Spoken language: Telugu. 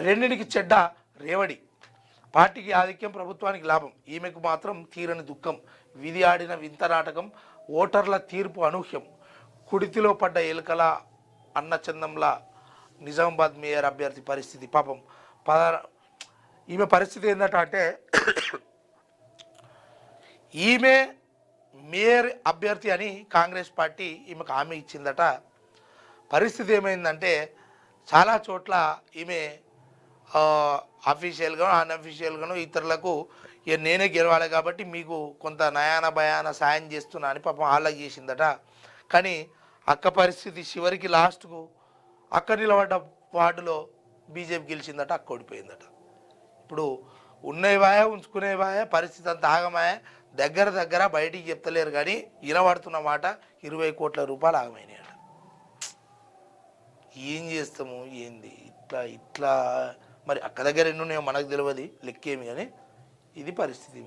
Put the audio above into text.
రెండిటికి చెడ్డ రేవడి. పార్టీకి ఆధిక్యం, ప్రభుత్వానికి లాభం. ఈమెకు మాత్రం తీరని దుఃఖం. విధి ఆడిన వింత నాటకం. ఓటర్ల తీర్పు అనూహ్యం. కుడితిలో పడ్డ ఎలుకల అన్నచందంలా నిజామాబాద్ మేయర్ అభ్యర్థి పరిస్థితి. పాపం ఈమె పరిస్థితి ఏంటంటే అంటే ఈమె మేయర్ అభ్యర్థి అని కాంగ్రెస్ పార్టీ ఈమెకు హామీ ఇచ్చిందట. పరిస్థితి ఏమైందంటే చాలా చోట్ల ఈమె అఫీషియల్గాను అన్అఫీషియల్గాను ఇతరులకు నేనే గెలవాలి కాబట్టి మీకు కొంత నయాన భయాన సాయం చేస్తున్నా అని పాపం వాళ్ళకి చేసిందట. కానీ అక్క పరిస్థితి చివరికి లాస్ట్కు అక్క నిలబడ్డ వార్డులో బీజేపీ గెలిచిందట, అక్క ఓడిపోయిందట. ఇప్పుడు ఉన్నవాయే ఉంచుకునేవాయే పరిస్థితి అంత ఆగమాయే. దగ్గర బయటికి చెప్తలేరు కానీ వినబడుతున్న మాట 20 కోట్ల రూపాయలు ఆగమైనాయట. ఏం చేస్తాము ఏంది ఇట్లా మరి అక్క దగ్గర ఎన్నున్నాయో మనకు తెలియదు, లెక్కేమి కానీ ఇది పరిస్థితి.